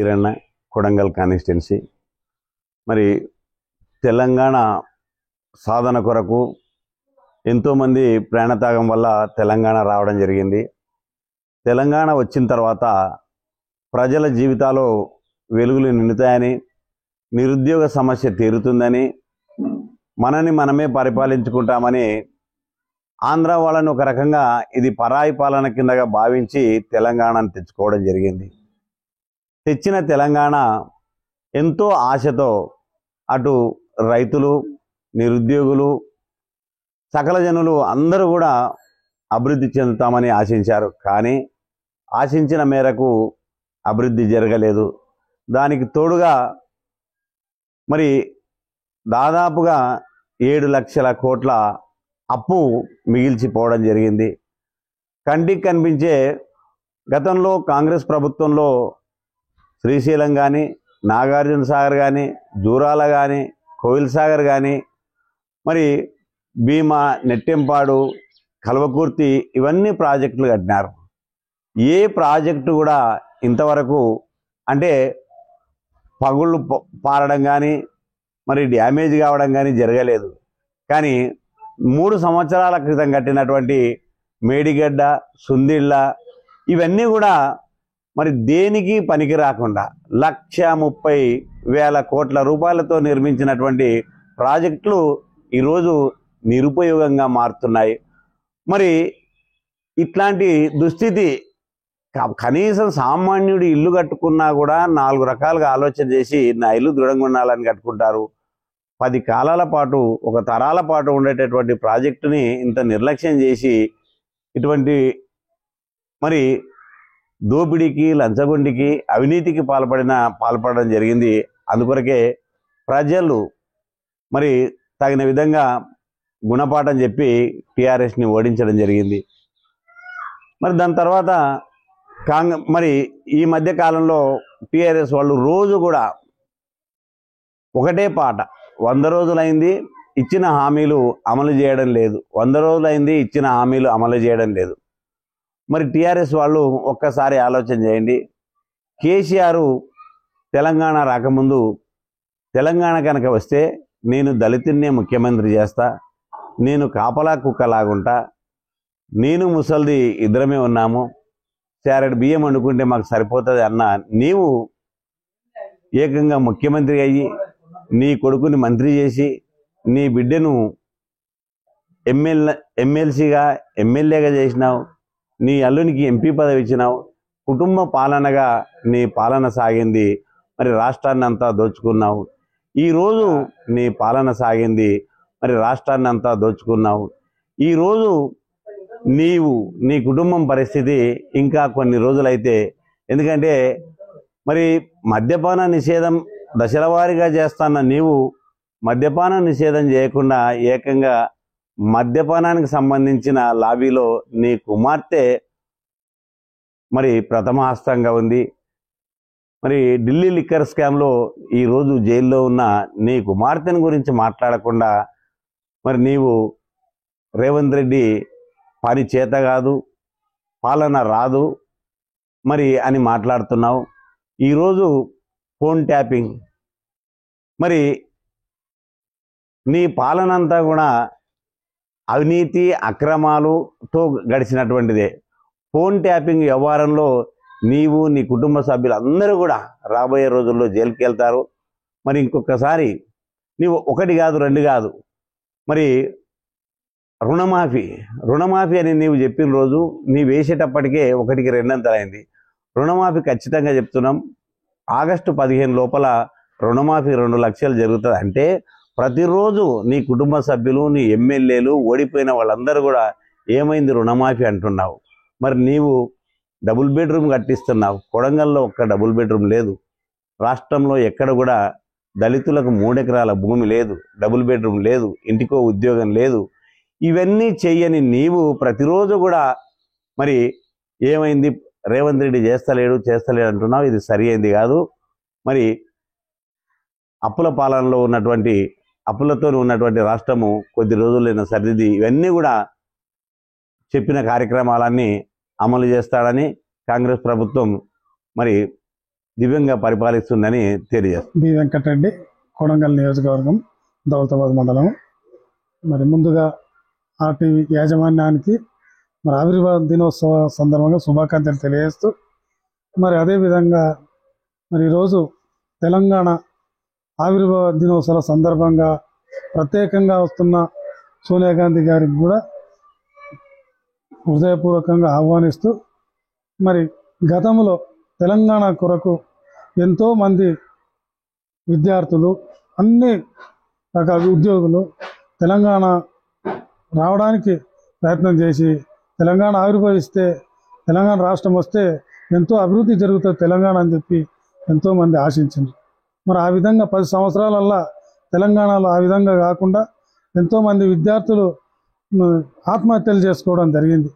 Eeranna, Kodangal constituency. మరి తెలంగాణ సాధన కొరకు ఎంతోమంది ప్రాణత్యాగం వల్ల తెలంగాణ రావడం జరిగింది. తెలంగాణ వచ్చిన తర్వాత ప్రజల జీవితాల్లో వెలుగులు నిండుతాయని, నిరుద్యోగ సమస్య తీరుతుందని, మనని మనమే పరిపాలించుకుంటామని ఆంధ్ర వాళ్ళని ఒక రకంగా ఇది పరాయి పాలన కిందగా భావించి తెలంగాణను తెచ్చుకోవడం జరిగింది. తెచ్చిన తెలంగాణ ఎంతో ఆశతో అటు రైతులు, నిరుద్యోగులు, సకల జనులు అందరూ కూడా అభివృద్ధి చెందుతామని ఆశించారు. కానీ ఆశించిన మేరకు అభివృద్ధి జరగలేదు. దానికి తోడుగా మరి దాదాపుగా 7 లక్షల కోట్ల అప్పు మిగిల్చిపోవడం జరిగింది. కంటికి కనిపించే గతంలో కాంగ్రెస్ ప్రభుత్వంలో శ్రీశైలం కానీ, నాగార్జున సాగర్ కానీ, జూరాల కానీ, కోయిల్ సాగర్ కానీ, మరి భీమా, నెట్టెంపాడు, కల్వకుర్తి ఇవన్నీ ప్రాజెక్టులు కట్టినారు. ఏ ప్రాజెక్టు కూడా ఇంతవరకు అంటే పగుళ్ళు పారడం కానీ, మరి డ్యామేజ్ కావడం కానీ జరగలేదు. కానీ 3 సంవత్సరాల క్రితం కట్టినటువంటి మేడిగడ్డ, సుందిళ్ళ ఇవన్నీ కూడా మరి దేనికి పనికి రాకుండా 1,30,000 కోట్ల రూపాయలతో నిర్మించినటువంటి ప్రాజెక్టులు ఈరోజు నిరుపయోగంగా మారుతున్నాయి. మరి ఇట్లాంటి దుస్థితి కనీసం సామాన్యుడు ఇల్లు కట్టుకున్నా కూడా 4 రకాలుగా ఆలోచన చేసి నా ఇల్లు దృఢంగా ఉండాలని కట్టుకుంటారు. 10 కాలాల పాటు, ఒక తరాల పాటు ఉండేటటువంటి ప్రాజెక్టుని ఇంత నిర్లక్ష్యం చేసి ఇటువంటి మరి దోపిడీకి, లంచగొండికి, అవినీతికి పాల్పడడం జరిగింది. అందుకొరకే ప్రజలు మరి తగిన విధంగా గుణపాఠం చెప్పి టీఆర్ఎస్ని ఓడించడం జరిగింది. మరి దాని తర్వాత మరి ఈ మధ్య కాలంలో టీఆర్ఎస్ వాళ్ళు రోజు కూడా ఒకటే పాట, 100 రోజులైంది ఇచ్చిన హామీలు అమలు చేయడం లేదు, 100 రోజులైంది ఇచ్చిన హామీలు అమలు చేయడం లేదు. మరి టీఆర్ఎస్ వాళ్ళు ఒక్కసారి ఆలోచన చేయండి. కేసీఆర్ తెలంగాణ రాకముందు తెలంగాణ కనుక వస్తే నేను దళితున్నే ముఖ్యమంత్రి చేస్తా, నేను కాపలా కుక్కలాగుంటా, నేను ముసల్ది ఇద్దరమే ఉన్నాము, చారెడు బియ్యం వండుకుంటే మాకు సరిపోతుంది అన్న నీవు ఏకంగా ముఖ్యమంత్రి అయ్యి నీ కొడుకుని మంత్రి చేసి నీ బిడ్డను ఎమ్మెల్సీగా ఎమ్మెల్యేగా చేసినావు, నీ అల్లునికి ఎంపీ పదవి ఇచ్చినావు, కుటుంబ పాలనగా నీ పాలన సాగింది. మరి రాష్ట్రాన్ని అంతా దోచుకున్నావు. ఈరోజు నీ పాలన సాగింది, మరి రాష్ట్రాన్ని అంతా దోచుకున్నావు. ఈరోజు నీ కుటుంబం పరిస్థితి ఇంకా కొన్ని రోజులైతే, ఎందుకంటే మరి మద్యపాన నిషేధం దశల వారీగా చేస్తున్న నీవు మద్యపాన నిషేధం చేయకుండా ఏకంగా మద్యపానానికి సంబంధించిన లాబీలో నీ కుమార్తె మరి ప్రథమ హస్తంగా ఉంది. మరి ఢిల్లీ లిక్కర్ స్కామ్లో ఈరోజు జైల్లో ఉన్న నీ కుమార్తెను గురించి మాట్లాడకుండా మరి నీవు రేవంత్ రెడ్డి పని చేత కాదు, పాలన రాదు మరి అని మాట్లాడుతున్నావు. ఈరోజు ఫోన్ ట్యాపింగ్, మరి నీ పాలన అంతా కూడా అవినీతి అక్రమాలతో గడిచినటువంటిదే. ఫోన్ ట్యాపింగ్ వ్యవహారంలో నీవు నీ కుటుంబ సభ్యులు అందరూ కూడా రాబోయే రోజుల్లో జైలుకి వెళ్తారు. మరి ఇంకొకసారి నీవు 1 కాదు 2 కాదు, మరి రుణమాఫీ అని నీవు చెప్పిన రోజు నీ వేసేటప్పటికే 1కి 2 అయింది. రుణమాఫీ ఖచ్చితంగా చెప్తున్నాం, ఆగస్టు 15 లోపల రుణమాఫీ 2 లక్షలు జరుగుతుంది. అంటే ప్రతిరోజు నీ కుటుంబ సభ్యులు, నీ ఎమ్మెల్యేలు, ఓడిపోయిన వాళ్ళందరూ కూడా ఏమైంది రుణమాఫీ అంటున్నావు. మరి నీవు డబుల్ బెడ్రూమ్ కట్టిస్తున్నావు. కొడంగల్లో ఒక్క డబుల్ బెడ్రూమ్ లేదు. రాష్ట్రంలో ఎక్కడ కూడా దళితులకు 3 ఎకరాల భూమి లేదు, డబుల్ బెడ్రూమ్ లేదు, ఇంటికో ఉద్యోగం లేదు. ఇవన్నీ చెయ్యని నీవు ప్రతిరోజు కూడా మరి ఏమైంది రేవంత్ రెడ్డి చేస్తలేడు అంటున్నావు. ఇది సరి అయింది కాదు. మరి అప్పుల పాలనలో ఉన్నటువంటి, అప్పులతో ఉన్నటువంటి రాష్ట్రము కొద్ది రోజులైన సరిదిద్ది ఇవన్నీ కూడా చెప్పిన కార్యక్రమాలన్నీ అమలు చేస్తాడని కాంగ్రెస్ ప్రభుత్వం మరి దివ్యంగా పరిపాలిస్తుందని తెలియజేస్తుంది. బి వెంకటరెడ్డి, కొడంగల్ నియోజకవర్గం, దౌలతాబాద్ మండలం. మరి ముందుగా ఆర్టీవీ యాజమాన్యానికి మరి ఆవిర్భావ దినోత్సవ సందర్భంగా శుభాకాంక్షలు తెలియజేస్తూ, మరి అదేవిధంగా మరి ఈరోజు తెలంగాణ ఆవిర్భావ దినోత్సవాల సందర్భంగా ప్రత్యేకంగా వస్తున్న సోనియా గాంధీ గారికి కూడా హృదయపూర్వకంగా ఆహ్వానిస్తూ, మరి గతంలో తెలంగాణ కొరకు ఎంతోమంది విద్యార్థులు, అన్ని రకాల ఉద్యోగులు తెలంగాణ రావడానికి ప్రయత్నం చేసి, తెలంగాణ ఆవిర్భవిస్తే, తెలంగాణ రాష్ట్రం వస్తే ఎంతో అభివృద్ధి జరుగుతుంది తెలంగాణ అని చెప్పి ఎంతోమంది ఆశించింది. మరి ఆ విధంగా 10 సంవత్సరాలల్లా తెలంగాణలో ఆ విధంగా కాకుండా ఎంతోమంది విద్యార్థులు ఆత్మహత్యలు చేసుకోవడం జరిగింది.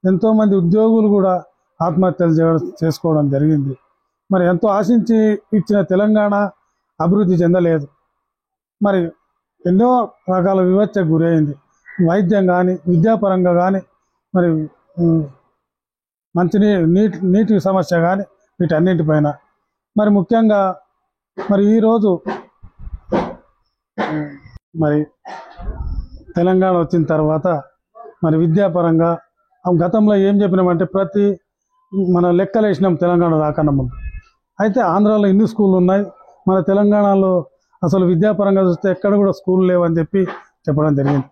ఎంతోమంది ఉద్యోగులు కూడా ఆత్మహత్యలు చేసుకోవడం జరిగింది. మరి ఎంతో ఆశించి ఇచ్చిన తెలంగాణ అభివృద్ధి చెందలేదు. మరి ఎన్నో రకాల వివక్షకు గురైంది. వైద్యం కానీ, విద్యాపరంగా కానీ, మరి నీటి సమస్య కానీ, వీటన్నింటిపైన మరి ముఖ్యంగా మరి ఈరోజు మరి తెలంగాణ వచ్చిన తర్వాత మరి విద్యాపరంగా గతంలో ఏం చెప్పినామంటే ప్రతి మన లెక్కలు వేసినాం తెలంగాణ రాకన్నా ముందు. అయితే ఆంధ్రాలో ఇన్ని స్కూళ్ళు ఉన్నాయి, మన తెలంగాణలో అసలు విద్యాపరంగా చూస్తే ఎక్కడ కూడా స్కూల్ లేవని చెప్పి చెప్పడం జరిగింది.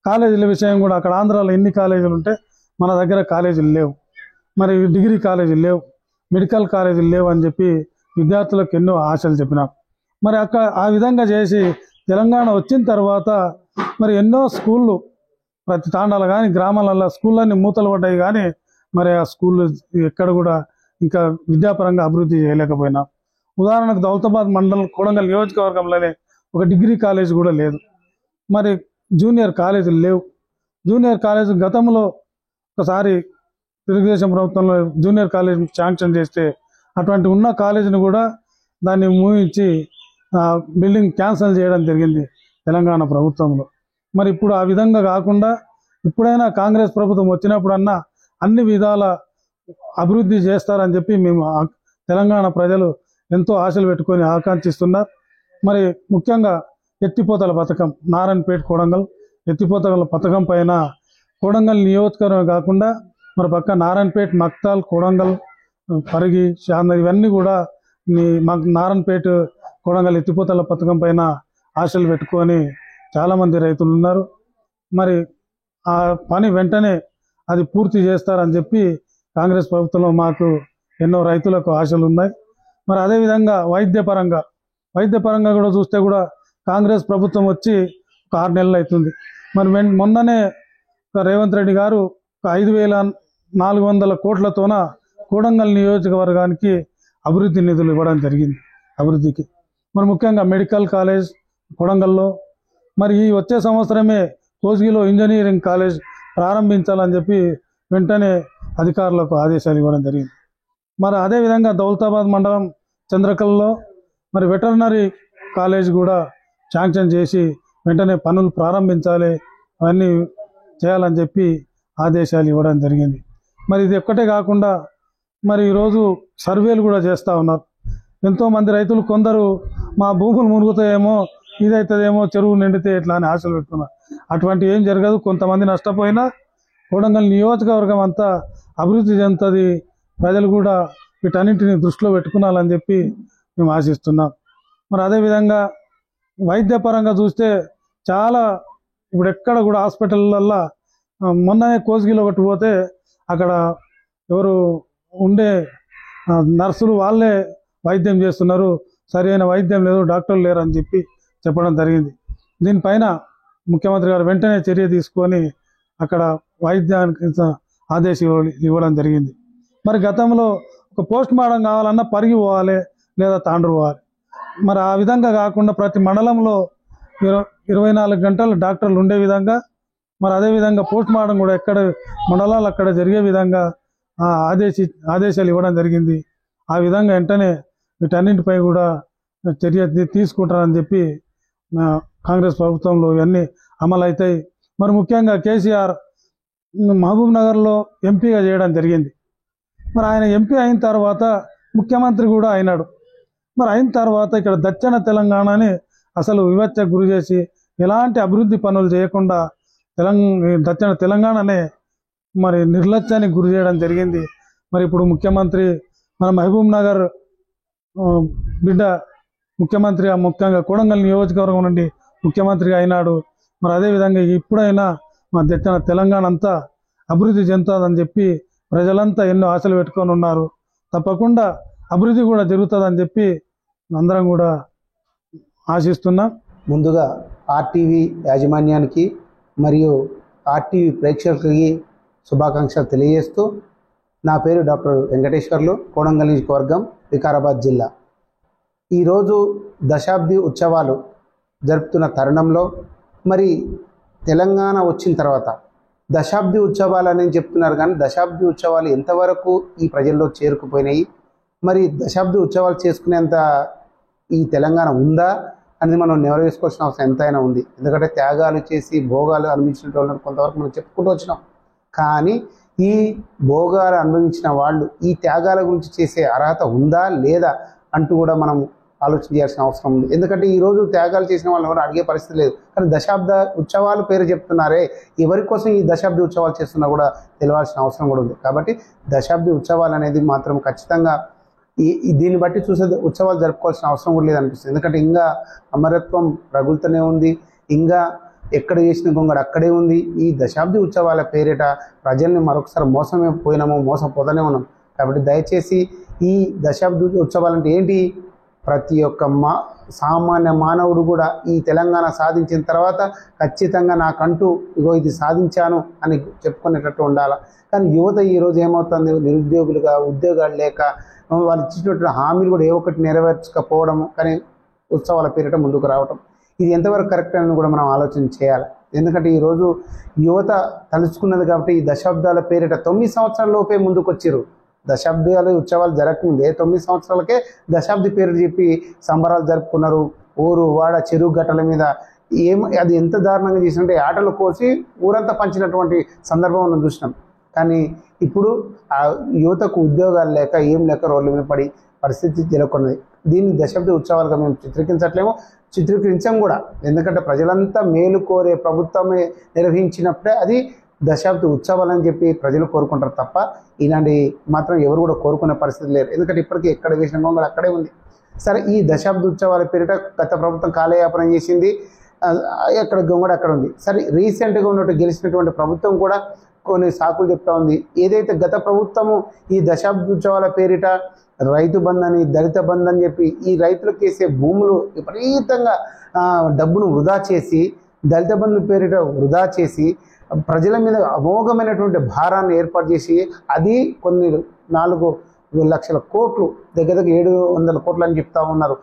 కాలేజీల విషయం కూడా అక్కడ ఆంధ్రాలో ఎన్ని కాలేజీలు ఉంటే మన దగ్గర కాలేజీలు లేవు. మరి డిగ్రీ కాలేజీలు లేవు, మెడికల్ కాలేజీలు లేవు అని చెప్పి విద్యార్థులకు ఎన్నో ఆశలు చెప్పినాం. మరి అక్కడ ఆ విధంగా చేసి తెలంగాణ వచ్చిన తర్వాత మరి ఎన్నో స్కూళ్ళు ప్రతి తాండాలు కానీ గ్రామాలలో స్కూళ్ళన్నీ మూతలు పడ్డాయి. కానీ మరి ఆ స్కూళ్ళు ఎక్కడ కూడా ఇంకా విద్యాపరంగా అభివృద్ధి చేయలేకపోయినాం. ఉదాహరణకు దౌలతాబాద్ మండలం కొడంగల్ నియోజకవర్గంలోనే ఒక డిగ్రీ కాలేజ్ కూడా లేదు. మరి జూనియర్ కాలేజీలు లేవు. జూనియర్ కాలేజ్ గతంలో ఒకసారి తెలుగుదేశం ప్రభుత్వంలో జూనియర్ కాలేజ్ శాంక్షన్ చేస్తే అటువంటి ఉన్న కాలేజీని కూడా దాన్ని మూయించి బిల్డింగ్ క్యాన్సిల్ చేయడం జరిగింది తెలంగాణ ప్రభుత్వంలో. మరి ఇప్పుడు ఆ విధంగా కాకుండా ఇప్పుడైనా కాంగ్రెస్ ప్రభుత్వం వచ్చినప్పుడన్నా అన్ని విధాల అభివృద్ధి చేస్తారని చెప్పి మేము తెలంగాణ ప్రజలు ఎంతో ఆశలు పెట్టుకొని ఆకాంక్షిస్తున్నారు. మరి ముఖ్యంగా ఎత్తిపోతల పథకం, నారాయణపేట కొడంగల్ ఎత్తిపోతల పథకం పైన కొడంగల్ నియోజకవర్గం కాకుండా మరి పక్క నారాయణపేట, మక్తాల్, కొడంగల్, పరిగి, శాంత ఇవన్నీ కూడా నారాయణపేట కొడంగల్ ఎత్తిపోతల పథకం పైన ఆశలు పెట్టుకొని చాలామంది రైతులు ఉన్నారు. మరి ఆ పని వెంటనే అది పూర్తి చేస్తారని చెప్పి కాంగ్రెస్ ప్రభుత్వంలో మాకు ఎన్నో రైతులకు ఆశలు ఉన్నాయి. మరి అదేవిధంగా వైద్యపరంగా కూడా చూస్తే కూడా కాంగ్రెస్ ప్రభుత్వం వచ్చి ఒక 6 నెలలు అవుతుంది. మరి మొన్ననే రేవంత్ రెడ్డి గారు 5,400 కోట్లతోన కొడంగల్ నియోజకవర్గానికి అభివృద్ధి నిధులు ఇవ్వడం జరిగింది. అభివృద్ధికి మరి ముఖ్యంగా మెడికల్ కాలేజ్ కొడంగల్లో, మరి ఈ వచ్చే సంవత్సరమే కోస్గిలో ఇంజనీరింగ్ కాలేజ్ ప్రారంభించాలని చెప్పి వెంటనే అధికారులకు ఆదేశాలు ఇవ్వడం జరిగింది. మరి అదేవిధంగా దౌలతాబాద్ మండలం చంద్రకల్లో మరి వెటర్నరీ కాలేజ్ కూడా శాంక్షన్ చేసి వెంటనే పనులు ప్రారంభించాలి, అవన్నీ చేయాలని చెప్పి ఆదేశాలు ఇవ్వడం జరిగింది. మరి ఇది ఒక్కటే కాకుండా మరి ఈరోజు సర్వేలు కూడా చేస్తూ ఉన్నారు. ఎంతోమంది రైతులు కొందరు మా భూములు మునుగుతాయేమో, ఇదవుతుందేమో, చెరువు నిండితే ఇట్లా అని ఆశలు పెట్టుకున్నారు. అటువంటి ఏం జరగదు. కొంతమంది నష్టపోయినా కొడంగల్ నియోజకవర్గం అంతా అభివృద్ధి చెందుతుంది. ప్రజలు కూడా వీటన్నింటిని దృష్టిలో పెట్టుకున్నాలని చెప్పి మేము ఆశిస్తున్నాం. మరి అదేవిధంగా వైద్యపరంగా చూస్తే చాలా ఇప్పుడు ఎక్కడ కూడా హాస్పిటళ్ళల్లో మొన్ననే కోస్గిలో ఒకటి పోతే అక్కడ ఎవరు ఉండే నర్సులు వాళ్ళే వైద్యం చేస్తున్నారు, సరైన వైద్యం లేదు, డాక్టర్లు లేరు అని చెప్పి చెప్పడం జరిగింది. దీనిపైన ముఖ్యమంత్రి గారు వెంటనే చర్య తీసుకొని అక్కడ వైద్యానికి ఆదేశాలు ఇవ్వడం జరిగింది. మరి గతంలో ఒక పోస్ట్ మార్టం కావాలన్నా పరిగి పోవాలి లేదా తాండ్రు పోవాలి. మరి ఆ విధంగా కాకుండా ప్రతి మండలంలో 24 గంటలు డాక్టర్లు ఉండే విధంగా, మరి అదేవిధంగా పోస్ట్ మార్టం కూడా ఎక్కడ మండలాలు అక్కడ జరిగే విధంగా ఆదేశాలు ఇవ్వడం జరిగింది. ఆ విధంగా వెంటనే వీటన్నింటిపై కూడా చర్య తీసుకుంటారని చెప్పి కాంగ్రెస్ ప్రభుత్వంలో ఇవన్నీ అమలు అవుతాయి. మరి ముఖ్యంగా కేసీఆర్ మహబూబ్ నగర్లో ఎంపీగా చేయడం జరిగింది. మరి ఆయన ఎంపీ అయిన తర్వాత ముఖ్యమంత్రి కూడా అయినాడు. మరి అయిన తర్వాత ఇక్కడ దక్షిణ తెలంగాణని అసలు వివక్షకు గురి చేసి ఎలాంటి అభివృద్ధి పనులు చేయకుండా దక్షిణ తెలంగాణనే మరి నిర్లక్ష్యానికి గురి చేయడం జరిగింది. మరి ఇప్పుడు ముఖ్యమంత్రి మన మహబూబ్ నగర్ బిడ్డ ముఖ్యమంత్రి ముఖ్యంగా కొడంగల్ నియోజకవర్గం నుండి ముఖ్యమంత్రిగా అయినాడు. మరి అదేవిధంగా ఇప్పుడైనా మా దక్షిణ తెలంగాణ అంతా అభివృద్ధి చెందుతుందని చెప్పి ప్రజలంతా ఎన్నో ఆశలు పెట్టుకొని ఉన్నారు. తప్పకుండా అభివృద్ధి కూడా జరుగుతుందని చెప్పి అందరం కూడా ఆశిస్తున్నాం. ముందుగా ఆర్టీవీ యాజమాన్యానికి మరియు ఆర్టీవీ ప్రేక్షకులకి శుభాకాంక్షలు తెలియజేస్తూ, నా పేరు డాక్టర్ వెంకటేశ్వర్లు, కొడంగల్ నియోజకవర్గం, వికారాబాద్ జిల్లా. ఈరోజు దశాబ్ది ఉత్సవాలు జరుపుతున్న తరుణంలో మరి తెలంగాణ వచ్చిన తర్వాత దశాబ్ది ఉత్సవాలు అని చెప్తున్నారు, కానీ దశాబ్ది ఉత్సవాలు ఎంతవరకు ఈ ప్రజల్లో చేరుకుపోయినాయి, మరి దశాబ్ది ఉత్సవాలు చేసుకునేంత ఈ తెలంగాణ ఉందా అనేది మనం నెరవేర్చుకోవాల్సిన అవసరం ఎంతైనా ఉంది. ఎందుకంటే త్యాగాలు చేసి భోగాలు అనుభవించిన వాళ్ళని కొంతవరకు మనం చెప్పుకుంటూ వచ్చినాం. కానీ ఈ భోగాలు అనుభవించిన వాళ్ళు ఈ త్యాగాల గురించి చేసే అర్హత ఉందా లేదా అంటూ కూడా మనం ఆలోచన చేయాల్సిన అవసరం ఉంది. ఎందుకంటే ఈరోజు త్యాగాలు చేసిన వాళ్ళు ఎవరు అడిగే పరిస్థితి లేదు. కానీ దశాబ్ద ఉత్సవాలు పేరు చెప్తున్నారే, ఎవరి కోసం ఈ దశాబ్ది ఉత్సవాలు చేస్తున్నా కూడా తెలియాల్సిన అవసరం కూడా ఉంది. కాబట్టి దశాబ్ది ఉత్సవాలు అనేది మాత్రం ఖచ్చితంగా దీన్ని బట్టి చూసే ఉత్సవాలు జరుపుకోవాల్సిన అవసరం కూడా లేదనిపిస్తుంది. ఎందుకంటే ఇంకా అమరత్వం రగులుతూనే ఉంది, ఇంకా ఎక్కడ చేసిన గొంగడు అక్కడే ఉంది. ఈ దశాబ్ది ఉత్సవాల పేరిట ప్రజల్ని మరొకసారి మోసపోతూనే ఉన్నాం. కాబట్టి దయచేసి ఈ దశాబ్ది ఉత్సవాలంటే ఏంటి, ప్రతి ఒక్క సామాన్య మానవుడు కూడా ఈ తెలంగాణ సాధించిన తర్వాత ఖచ్చితంగా నాకంటూ ఇగో ఇది సాధించాను అని చెప్పుకునేటట్టు ఉండాలి. కానీ యువత ఈరోజు ఏమవుతుంది, నిరుద్యోగులుగా, ఉద్యోగాలు లేక వాళ్ళు ఇచ్చినటువంటి హామీలు కూడా ఏ ఒక్కటి నెరవేర్చకపోవడం, కానీ ఉత్సవాల పేరిట ముందుకు రావటం, ఇది ఎంతవరకు కరెక్ట్ అని కూడా మనం ఆలోచన చేయాలి. ఎందుకంటే ఈరోజు యువత తలుచుకున్నది కాబట్టి ఈ దశాబ్దాల పేరిట 9 సంవత్సరాల లోపే ముందుకు వచ్చారు. దశాబ్దాలు ఉత్సవాలు జరగకముందే 9 సంవత్సరాలకే దశాబ్ది పేరు చెప్పి సంబరాలు జరుపుకున్నారు. ఊరు వాడ చెరువు గట్టల మీద అది ఎంత దారుణంగా చేసినట్టే ఆటలు కోసి ఊరంతా పంచినటువంటి సందర్భం మనం చూసినాం. కానీ ఇప్పుడు ఆ యువతకు ఉద్యోగాలు లేక ఏం లేక రోడ్ల మీద పడి పరిస్థితి నెలకొన్నది. దీన్ని దశాబ్ది ఉత్సవాలుగా మేము చిత్రీకరించాం కూడా. ఎందుకంటే ప్రజలంతా మేలు కోరే ప్రభుత్వమే నిర్వహించినప్పుడే అది దశాబ్ది ఉత్సవాలని చెప్పి ప్రజలు కోరుకుంటారు తప్ప ఇలాంటి మాత్రం ఎవరు కూడా కోరుకునే పరిస్థితి లేరు. ఎందుకంటే ఇప్పటికీ ఎక్కడ వేసిన గొంగళి అక్కడే ఉంది. సరే, ఈ దశాబ్ది ఉత్సవాల పేరిట గత ప్రభుత్వం కాలయాపన చేసింది, ఎక్కడ గొంగడు అక్కడ ఉంది. సరే, రీసెంట్గా ఉన్నట్టు గెలిచినటువంటి ప్రభుత్వం కూడా కొన్ని సాకులు చెప్తా ఉంది. ఏదైతే గత ప్రభుత్వము ఈ దశాబ్ది ఉత్సవాల పేరిట రైతు బంధు అని, దళిత బంధు అని చెప్పి ఈ రైతులకు వేసే భూములు విపరీతంగా డబ్బును వృధా చేసి, దళిత బంధు పేరిట వృధా చేసి ప్రజల మీద అమోఘమైనటువంటి భారాన్ని ఏర్పాటు చేసి, అది కొన్ని 4 లక్షల కోట్లు, దగ్గర 700 కోట్లు అని చెప్తా ఉన్నారు.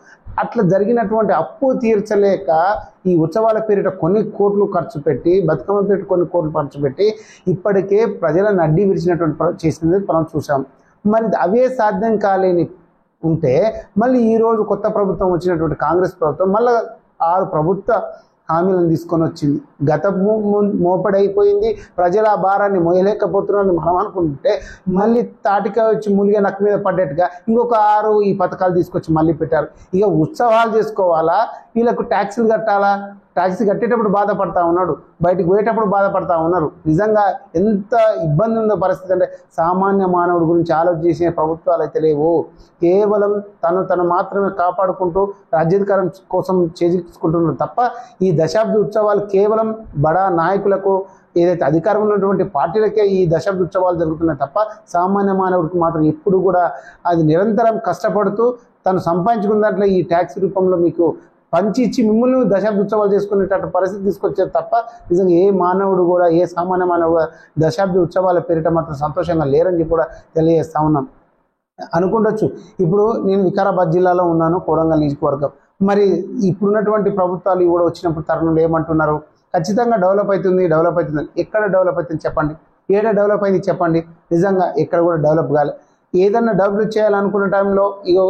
అట్లా జరిగినటువంటి అప్పు తీర్చలేక ఈ ఉత్సవాల పేరిట కొన్ని కోట్లు ఖర్చు పెట్టి, బతుకమ్మ పేరిట కొన్ని కోట్లు ఖర్చు పెట్టి ఇప్పటికే ప్రజలను అడ్డి విరిచినటువంటి చేసినది మనం చూసాం. మరి అవే సాధ్యం కాలేని ఉంటే మళ్ళీ ఈరోజు కొత్త ప్రభుత్వం వచ్చినటువంటి కాంగ్రెస్ ప్రభుత్వం మళ్ళీ 6 ప్రభుత్వ హామీలను తీసుకొని వచ్చింది. గత మోపడైపోయింది, ప్రజల భారాన్ని మోయలేకపోతున్నారని మనం అనుకుంటే మళ్ళీ తాటిగా వచ్చి ములిగా నక్క మీద పడ్డట్టుగా ఇంకొక 6 ఈ పథకాలు తీసుకొచ్చి మళ్ళీ పెట్టారు. ఇక ఉత్సవాలు చేసుకోవాలా, వీళ్ళకు ట్యాక్సులు కట్టాలా, ట్యాక్సీ కట్టేటప్పుడు బాధపడతా ఉన్నాడు, బయటకు పోయేటప్పుడు బాధపడతా ఉన్నారు. నిజంగా ఎంత ఇబ్బంది ఉందో పరిస్థితి. అంటే సామాన్య మానవుడి గురించి ఆలోచించే ప్రభుత్వాలు అయితే లేవు. కేవలం తను మాత్రమే కాపాడుకుంటూ రాజ్యాధికారం కోసం చేజించుకుంటున్నారు తప్ప ఈ దశాబ్ది ఉత్సవాలు కేవలం బడా నాయకులకు, ఏదైతే అధికారం ఉన్నటువంటి పార్టీలకే ఈ దశాబ్ది ఉత్సవాలు జరుగుతున్నాయి తప్ప సామాన్య మానవుడికి మాత్రం ఎప్పుడు కూడా అది నిరంతరం కష్టపడుతూ తను సంపాదించుకున్న దాంట్లో ఈ ట్యాక్స్ రూపంలో మీకు పంచి ఇచ్చి మిమ్మల్ని దశాబ్ది ఉత్సవాలు చేసుకునేటట్టు పరిస్థితి తీసుకొచ్చేది తప్ప నిజంగా ఏ మానవుడు కూడా, ఏ సామాన్య మానవుడు దశాబ్ది ఉత్సవాల పేరిట మాత్రం సంతోషంగా లేరని చెప్పి కూడా తెలియజేస్తా ఉన్నాం. అనుకుంటొచ్చు, ఇప్పుడు నేను వికారాబాద్ జిల్లాలో ఉన్నాను, కొడంగల్ నియోజకవర్గం. మరి ఇప్పుడున్నటువంటి ప్రభుత్వాలు కూడా వచ్చినప్పుడు తరుణంలో ఏమంటున్నారు, ఖచ్చితంగా డెవలప్ అవుతుంది. ఎక్కడ డెవలప్ అవుతుంది చెప్పండి, ఏడా డెవలప్ అయింది చెప్పండి. నిజంగా ఎక్కడ కూడా డెవలప్ కాలే. ఏదన్నా డబ్బులు చేయాలనుకున్న టైంలో ఇగో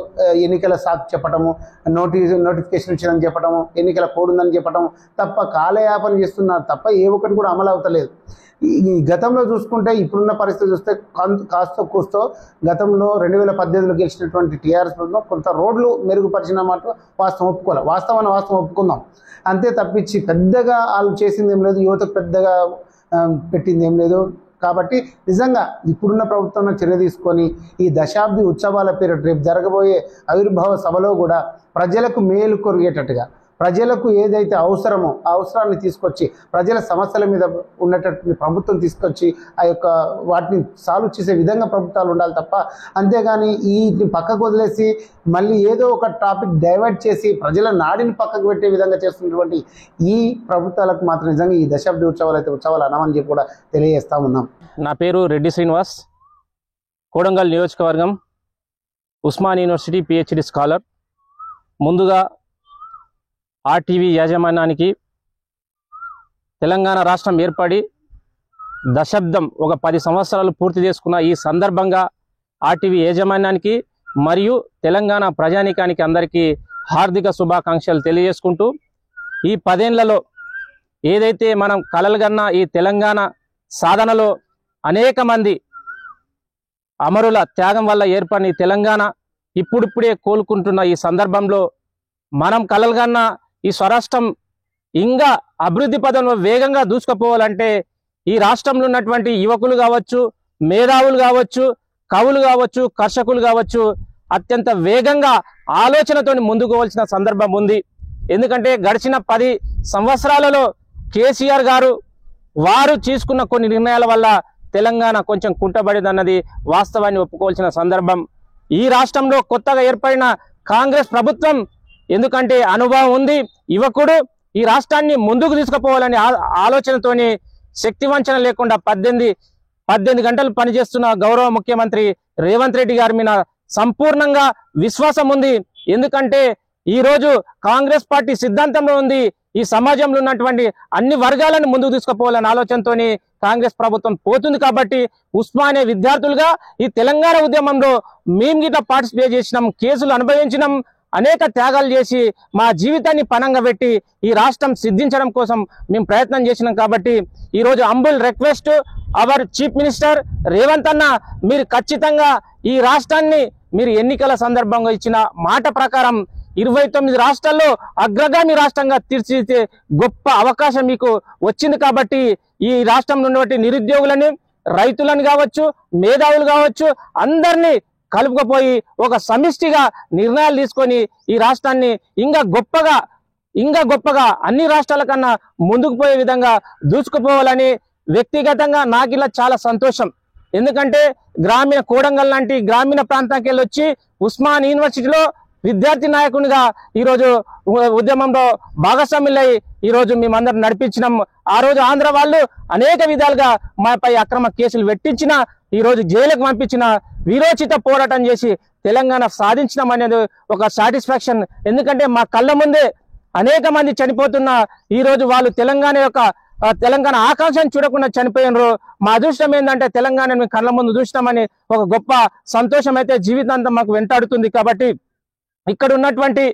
ఎన్నికల సాకు చెప్పటము, నోటిఫికేషన్ ఇచ్చిందని చెప్పటము, ఎన్నికల కోడ్ ఉందని చెప్పటము తప్ప కాలయాపన చేస్తున్నారు తప్ప ఏ ఒక్కటి కూడా అమలు అవుతలేదు. ఈ గతంలో చూసుకుంటే ఇప్పుడున్న పరిస్థితి చూస్తే కాస్త కూస్తో గతంలో 2018లో గెలిచినటువంటి టీఆర్ఎస్ ప్రభుత్వం కొంత రోడ్లు మెరుగుపరిచిన మాట వాస్తవం ఒప్పుకోవాలి, వాస్తవం ఒప్పుకుందాం. అంతే తప్పించి పెద్దగా వాళ్ళు చేసింది ఏం లేదు, యువతకు పెద్దగా పెట్టింది ఏం లేదు. కాబట్టి నిజంగా ఇప్పుడున్న ప్రభుత్వం చర్య తీసుకొని ఈ దశాబ్ది ఉత్సవాల పేరు రేపు జరగబోయే ఆవిర్భావ సభలో కూడా ప్రజలకు మేలు కొరిగేటట్టుగా, ప్రజలకు ఏదైతే అవసరమో ఆ అవసరాన్ని తీసుకొచ్చి ప్రజల సమస్యల మీద ఉన్నటువంటి ప్రభుత్వం తీసుకొచ్చి ఆ యొక్క వాటిని సాల్వ్ చేసే విధంగా ప్రభుత్వాలు ఉండాలి తప్ప అంతేగాని ఈ పక్కకు వదిలేసి మళ్ళీ ఏదో ఒక టాపిక్ డైవర్ట్ చేసి ప్రజల నాడిని పక్కకు పెట్టే విధంగా చేస్తున్నటువంటి ఈ ప్రభుత్వాలకు మాత్రం నిజంగా ఈ దశాబ్ది ఉత్సవాలు అయితే ఉత్సవాలు అనమని చెప్పి కూడా తెలియజేస్తా ఉన్నాం. నా పేరు రెడ్డి శ్రీనివాస్, కోడంగల్ నియోజకవర్గం, ఉస్మాన్ యూనివర్సిటీ పిహెచ్డి స్కాలర్. ముందుగా ఆర్టీవీ యాజమాన్యానికి తెలంగాణ రాష్ట్రం ఏర్పడి దశాబ్దం ఒక 10 సంవత్సరాలు పూర్తి చేసుకున్న ఈ సందర్భంగా ఆర్టీవీ యాజమాన్యానికి మరియు తెలంగాణ ప్రజానీకానికి అందరికీ హార్దిక శుభాకాంక్షలు తెలియజేసుకుంటూ, ఈ 10 ఏళ్లలో ఏదైతే మనం కలలుగన్న ఈ తెలంగాణ సాధనలో అనేక మంది అమరుల త్యాగం వల్ల ఏర్పడిన ఈ తెలంగాణ ఇప్పుడిప్పుడే కోలుకుంటున్న ఈ సందర్భంలో మనం కలలుగన్న ఈ స్వరాష్ట్రం ఇంకా అభివృద్ధి పదంలో వేగంగా దూసుకుపోవాలంటే ఈ రాష్ట్రంలో ఉన్నటువంటి యువకులు కావచ్చు, మేధావులు కావచ్చు, కవులు కావచ్చు, కర్షకులు కావచ్చు అత్యంత వేగంగా ఆలోచనతో ముందుకు పోవాల్సిన సందర్భం ఉంది. ఎందుకంటే గడిచిన 10 సంవత్సరాలలో కేసీఆర్ గారు వారు తీసుకున్న కొన్ని నిర్ణయాల వల్ల తెలంగాణ కొంచెం కుంటబడిందన్నది వాస్తవాన్ని ఒప్పుకోవాల్సిన సందర్భం. ఈ రాష్ట్రంలో కొత్తగా ఏర్పడిన కాంగ్రెస్ ప్రభుత్వం ఎందుకంటే అనుభవం ఉంది, యువకుడు ఈ రాష్ట్రాన్ని ముందుకు తీసుకుపోవాలని ఆలోచనతోని శక్తి వంచన లేకుండా 18 గంటలు పనిచేస్తున్న గౌరవ ముఖ్యమంత్రి రేవంత్ రెడ్డి గారి మీద సంపూర్ణంగా విశ్వాసం ఉంది. ఎందుకంటే ఈరోజు కాంగ్రెస్ పార్టీ సిద్ధాంతంలో ఉంది ఈ సమాజంలో ఉన్నటువంటి అన్ని వర్గాలను ముందుకు తీసుకుపోవాలనే ఆలోచనతోని కాంగ్రెస్ ప్రభుత్వం పోతుంది. కాబట్టి ఉస్మానియా విద్యార్థులుగా ఈ తెలంగాణ ఉద్యమంలో మేము గిట్లా పార్టిసిపేట్ చేసినాం, కేసులు అనుభవించినాం, అనేక త్యాగాలు చేసి మా జీవితాన్ని పణంగా పెట్టి ఈ రాష్ట్రం సిద్ధించడం కోసం మేము ప్రయత్నం చేసినాం. కాబట్టి ఈరోజు humble request our chief minister Revanth అన్న, మీరు ఖచ్చితంగా ఈ రాష్ట్రాన్ని మీరు ఎన్నికల సందర్భంగా ఇచ్చిన మాట ప్రకారం 29 రాష్ట్రాల్లో అగ్రగామి రాష్ట్రంగా తీర్చిదిద్దే గొప్ప అవకాశం మీకు వచ్చింది. కాబట్టి ఈ రాష్ట్రంలో ఉన్నటువంటి నిరుద్యోగులని, రైతులను కావచ్చు, మేధావులు కావచ్చు అందరినీ కలుపుకపోయి ఒక సమిష్టిగా నిర్ణయాలు తీసుకొని ఈ రాష్ట్రాన్ని ఇంకా గొప్పగా అన్ని రాష్ట్రాల కన్నా ముందుకు పోయే విధంగా దూసుకుపోవాలని వ్యక్తిగతంగా నాకు ఇలా చాలా సంతోషం. ఎందుకంటే కోడంగల్ లాంటి గ్రామీణ ప్రాంతానికి వెళ్ళి వచ్చి ఉస్మాన్ యూనివర్సిటీలో విద్యార్థి నాయకునిగా ఈరోజు ఉద్యమంలో భాగస్వాములై ఈరోజు మేమందరం నడిపించినాం. ఆ రోజు ఆంధ్ర వాళ్ళు అనేక విధాలుగా మాపై అక్రమ కేసులు పెట్టించిన, ఈరోజు జైలుకు పంపించిన, వీరోచిత పోరాటం చేసి తెలంగాణ సాధించడం అనేది ఒక సాటిస్ఫాక్షన్. ఎందుకంటే మా కళ్ళ ముందే అనేక మంది చనిపోతున్న ఈరోజు వాళ్ళు తెలంగాణ ఆకాంక్షను చూడకుండా చనిపోయినరు. మా అదృష్టం ఏంటంటే తెలంగాణ కళ్ళ ముందు చూసినామని ఒక గొప్ప సంతోషం అయితే జీవితాంతం మాకు వెంటాడుతుంది. కాబట్టి ఇక్కడ ఉన్నటువంటి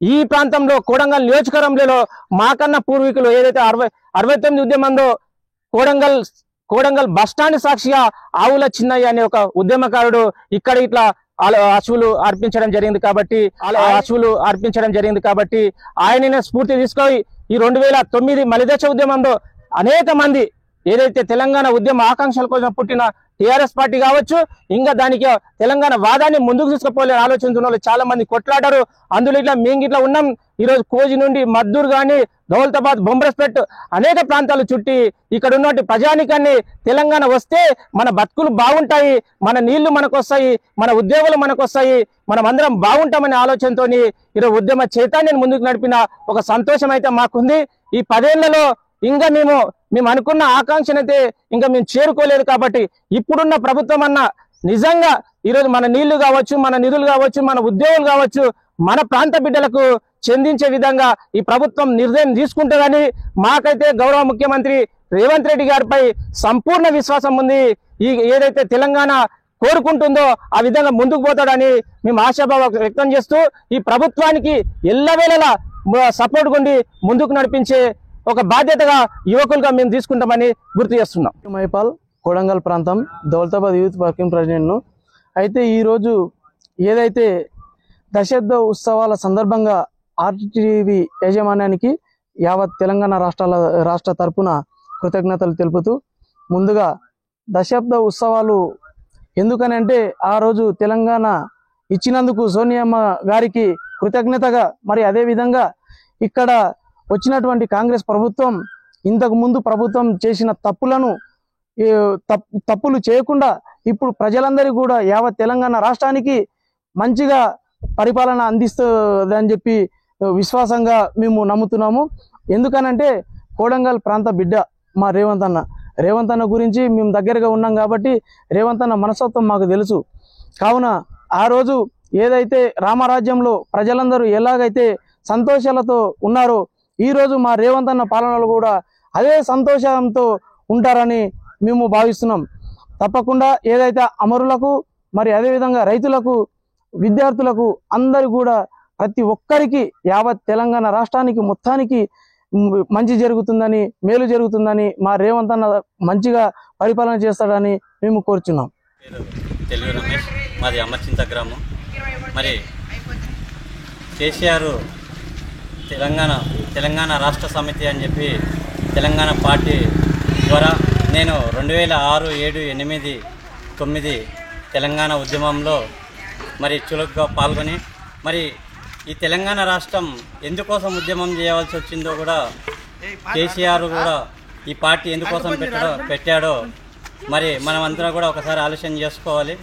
ఈ ప్రాంతంలో కోడంగల్ నియోజకవర్గంలో మాకన్నా పూర్వీకులు ఏదైతే 69 ఉద్యమంలో కోడంగల్ బస్టాండ్ సాక్షిగా ఆవుల చిన్నయ్య అనే ఒక ఉద్యమకారుడు ఇక్కడ ఇట్లా అశువులు అర్పించడం జరిగింది. కాబట్టి ఆయననే స్ఫూర్తి తీసుకొని ఈ 2009 మలిదశ ఉద్యమంలో అనేక మంది ఏదైతే తెలంగాణ ఉద్యమ ఆకాంక్షల కోసం పుట్టిన టీఆర్ఎస్ పార్టీ కావచ్చు, ఇంకా దానికి తెలంగాణ వాదాన్ని ముందుకు తీసుకుపోలే ఆలోచించిన వాళ్ళు చాలా మంది కొట్లాడారు. అందులో ఇట్లా మేము ఇట్లా ఉన్నాం. ఈరోజు కోజి నుండి మద్దూరు కానీ, దౌలతాబాద్, బొంబరస్పేట్ అనేక ప్రాంతాలు చుట్టి ఇక్కడ ఉన్నటువంటి ప్రజానికాన్ని తెలంగాణ వస్తే మన బతుకులు బాగుంటాయి, మన నీళ్లు మనకు వస్తాయి, మన ఉద్యోగులు మనకు వస్తాయి, మనం అందరం బాగుంటామనే ఆలోచనతో ఈరోజు ఉద్యమ చైతన్యాన్ని ముందుకు నడిపిన ఒక సంతోషం అయితే మాకుంది. ఈ 10 ఏళ్లలో ఇంకా మేము అనుకున్న ఆకాంక్షనైతే ఇంకా మేము చేరుకోలేదు. కాబట్టి ఇప్పుడున్న ప్రభుత్వం అన్న నిజంగా ఈరోజు మన నీళ్లు కావచ్చు, మన నిధులు కావచ్చు, మన ఉద్యోగులు కావచ్చు మన ప్రాంత బిడ్డలకు చెందించే విధంగా ఈ ప్రభుత్వం నిర్ణయం తీసుకుంటుందని మాకైతే గౌరవ ముఖ్యమంత్రి రేవంత్ రెడ్డి గారిపై సంపూర్ణ విశ్వాసం ఉంది. ఏదైతే తెలంగాణ కోరుకుంటుందో ఆ విధంగా ముందుకు పోతాడని మేము ఆశాభావం వ్యక్తం చేస్తూ ఈ ప్రభుత్వానికి ఎల్లవేళలా సపోర్ట్ కొండి ముందుకు నడిపించే ఒక బాధ్యతగా యువకులుగా మేము తీసుకుంటామని గుర్తు చేస్తున్నాం. మైపాల్ కొడంగల్ ప్రాంతం దౌలతాబాద్ యూత్ వర్కింగ్ ప్రెసిడెంట్ను. అయితే ఈరోజు ఏదైతే దశాబ్ద ఉత్సవాల సందర్భంగా ఆర్టీవీ యాజమాన్యానికి యావత్ తెలంగాణ రాష్ట్ర తరపున కృతజ్ఞతలు తెలుపుతూ, ముందుగా దశాబ్ద ఉత్సవాలు ఎందుకనంటే ఆ రోజు తెలంగాణ ఇచ్చినందుకు సోనియమ్మ గారికి కృతజ్ఞతగా, మరి అదేవిధంగా ఇక్కడ వచ్చినటువంటి కాంగ్రెస్ ప్రభుత్వం ఇంతకు ముందు ప్రభుత్వం చేసిన తప్పులు చేయకుండా ఇప్పుడు ప్రజలందరికీ కూడా యావత్ తెలంగాణ రాష్ట్రానికి మంచిగా పరిపాలన అందిస్తుందని చెప్పి విశ్వాసంగా మేము నమ్ముతున్నాము. ఎందుకనంటే కోడంగల్ ప్రాంత బిడ్డ మా రేవంత్ అన్న గురించి మేము దగ్గరగా ఉన్నాం కాబట్టి రేవంత్ అన్న మనస్తత్వం మాకు తెలుసు. కావున ఆ రోజు ఏదైతే రామరాజ్యంలో ప్రజలందరూ ఎలాగైతే సంతోషాలతో ఉన్నారో ఈరోజు మా రేవంత్ అన్న పాలనలో కూడా అదే సంతోషంతో ఉంటారని మేము భావిస్తున్నాం. తప్పకుండా ఏదైతే అమరులకు, మరి అదేవిధంగా రైతులకు, విద్యార్థులకు అందరూ కూడా ప్రతి ఒక్కరికి యావత్ తెలంగాణ రాష్ట్రానికి మొత్తానికి మంచి జరుగుతుందని, మేలు జరుగుతుందని, మా రేవంత్ అన్న మంచిగా పరిపాలన చేస్తాడని మేము కోరుచున్నాం. తెలుగు రమేష్, మాది అమర్చింత గ్రామం. మరి కేసీఆర్ తెలంగాణ రాష్ట్ర సమితి అని చెప్పి తెలంగాణ పార్టీ ద్వారా నేను 2006, 7, 8, 9 తెలంగాణ ఉద్యమంలో మరి చురుగ్గా పాల్గొని, మరి ఈ తెలంగాణ రాష్ట్రం ఎందుకోసం ఉద్యమం చేయవలసి వచ్చిందో కూడా కేసీఆర్ కూడా ఈ పార్టీ ఎందుకోసం పెట్టాడో మరి మనమంతా కూడా ఒకసారి ఆలోచన చేసుకోవాలి.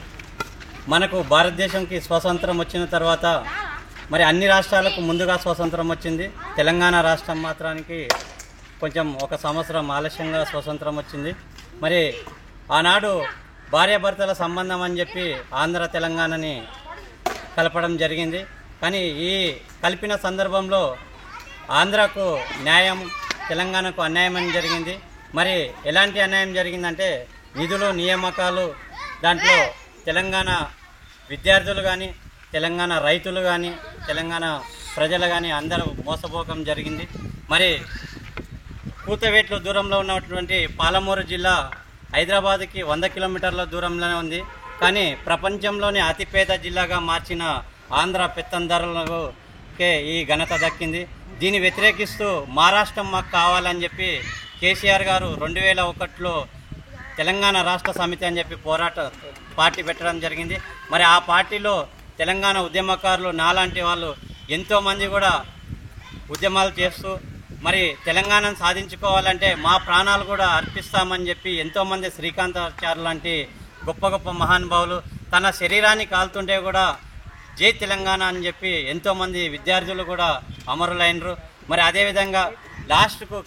మనకు భారతదేశంకి స్వాతంత్రం వచ్చిన తర్వాత మరి అన్ని రాష్ట్రాలకు ముందుగా స్వాతంత్రం వచ్చింది. తెలంగాణ రాష్ట్రం మాత్రానికి కొంచెం 1 సంవత్సరం ఆలస్యంగా స్వాతంత్రం వచ్చింది. మరి ఆనాడు భార్యాభర్తల సంబంధం అని చెప్పి ఆంధ్ర తెలంగాణని కలపడం జరిగింది. కానీ ఈ కలిపిన సందర్భంలో ఆంధ్రకు న్యాయం, తెలంగాణకు అన్యాయం అని జరిగింది. మరి ఎలాంటి అన్యాయం జరిగిందంటే నిధులు, నియామకాలు, దాంట్లో తెలంగాణ విద్యార్థులు కానీ, తెలంగాణ రైతులు కానీ, తెలంగాణ ప్రజలు కానీ అందరూ మోసపోకం జరిగింది. మరి కూతవేట్లు దూరంలో ఉన్నటువంటి పాలమూరు జిల్లా హైదరాబాద్కి 100 కిలోమీటర్ల దూరంలోనే ఉంది. కానీ ప్రపంచంలోనే అతిపేద జిల్లాగా మార్చిన ఆంధ్ర పెత్తందారులకే ఈ ఘనత దక్కింది. దీన్ని వ్యతిరేకిస్తూ మహారాష్ట్రం మాకు కావాలని చెప్పి కేసీఆర్ గారు 2001లో తెలంగాణ రాష్ట్ర సమితి అని చెప్పి పార్టీ పెట్టడం జరిగింది. మరి ఆ పార్టీలో తెలంగాణ ఉద్యమకారులు నాలాంటి వాళ్ళు ఎంతోమంది కూడా ఉద్యమాలు చేస్తూ మరి తెలంగాణను సాధించుకోవాలంటే మా ప్రాణాలు కూడా అర్పిస్తామని చెప్పి ఎంతోమంది శ్రీకాంతాచార్య లాంటి గొప్ప గొప్ప మహానుభావులు తన శరీరాన్ని కాలుతుంటే కూడా జై తెలంగాణ అని చెప్పి ఎంతోమంది విద్యార్థులు కూడా అమరులైనరు. మరి అదేవిధంగా లాస్ట్కు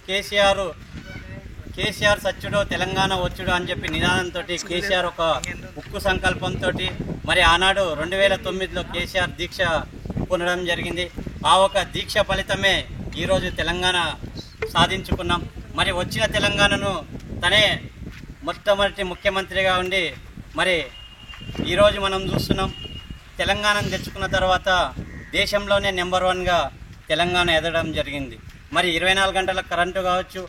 కేసీఆర్ సచ్చుడో తెలంగాణ వచ్చుడో అని చెప్పి నినాదంతో కేసీఆర్ ఒక ఉక్కు సంకల్పంతో మరి ఆనాడు 2009లో కేసీఆర్ దీక్ష పొందడం జరిగింది. ఆ ఒక దీక్ష ఫలితమే ఈరోజు తెలంగాణ సాధించుకున్నాం. మరి వచ్చిన తెలంగాణను తనే మొట్టమొదటి ముఖ్యమంత్రిగా ఉండి మరి ఈరోజు మనం చూస్తున్నాం. తెలంగాణను తెచ్చుకున్న తర్వాత దేశంలోనే నెంబర్ 1గా తెలంగాణ ఎదగడం జరిగింది. మరి 24 గంటల కరెంటు కావచ్చు,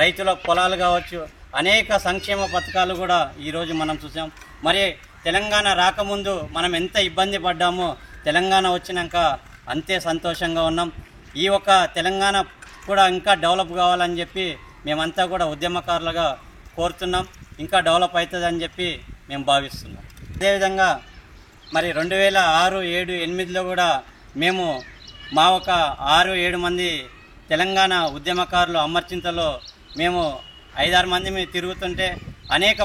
రైతుల పొలాలు కావచ్చు, అనేక సంక్షేమ పథకాలు కూడా ఈరోజు మనం చూసాం. మరి తెలంగాణ రాకముందు మనం ఎంత ఇబ్బంది పడ్డామో తెలంగాణ వచ్చినాక అంతే సంతోషంగా ఉన్నాం. ఈ ఒక తెలంగాణ కూడా ఇంకా డెవలప్ కావాలని చెప్పి మేమంతా కూడా ఉద్యమకారులుగా కోరుతున్నాం. ఇంకా డెవలప్ అవుతుందని చెప్పి మేము భావిస్తున్నాం. అదేవిధంగా మరి 2006, 7, 8లో కూడా మేము మా ఒక 6-7 మంది తెలంగాణ ఉద్యమకారులు అమర్చింతలో మేము 5-6 మంది తిరుగుతుంటే అనేక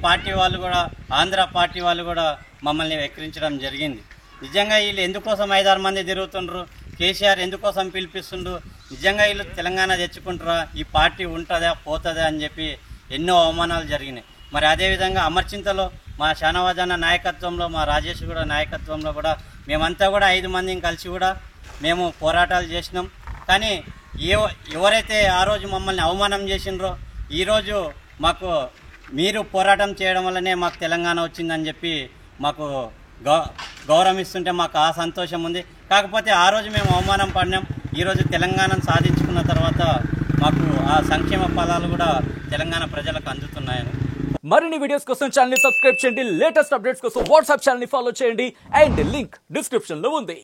పార్టీ వాళ్ళు కూడా, ఆంధ్ర పార్టీ వాళ్ళు కూడా మమ్మల్ని వెక్కిరించడం జరిగింది. నిజంగా వీళ్ళు ఎందుకోసం 5-6 మంది తిరుగుతుండ్రు, కేసీఆర్ ఎందుకోసం పిలిపిస్తుండ్రు, నిజంగా వీళ్ళు తెలంగాణ తెచ్చుకుంటారా, ఈ పార్టీ ఉంటుందా పోతుందా అని చెప్పి ఎన్నో అవమానాలు జరిగినాయి. మరి అదేవిధంగా అమర్చింతలో మా షానవాజ్ అన్న నాయకత్వంలో, మా రాజేష్ కూడా నాయకత్వంలో కూడా మేమంతా కూడా 5 మందిని కలిసి కూడా మేము పోరాటాలు చేసినాం. కానీ ఎవరైతే ఆ రోజు మమ్మల్ని అవమానం చేసినరో ఈరోజు మాకు మీరు పోరాటం చేయడం వల్లనే మాకు తెలంగాణ వచ్చిందని చెప్పి మాకు గౌరవం ఇస్తుంటే మాకు ఆ సంతోషం ఉంది. కాకపోతే ఆ రోజు మేము అవమానం పడినాం. ఈరోజు తెలంగాణను సాధించుకున్న తర్వాత మాకు ఆ సంక్షేమ ఫలాలు కూడా తెలంగాణ ప్రజలకు అందుతున్నాయని. మరిన్ని వీడియోస్ కోసం ఛానల్ ని సబ్స్క్రైబ్ చేయండి. లేటెస్ట్ అప్డేట్స్ కోసం వాట్సాప్ ఛానల్ ని ఫాలో చేయండి. అండ్ లింక్ డిస్క్రిప్షన్ లో ఉంది.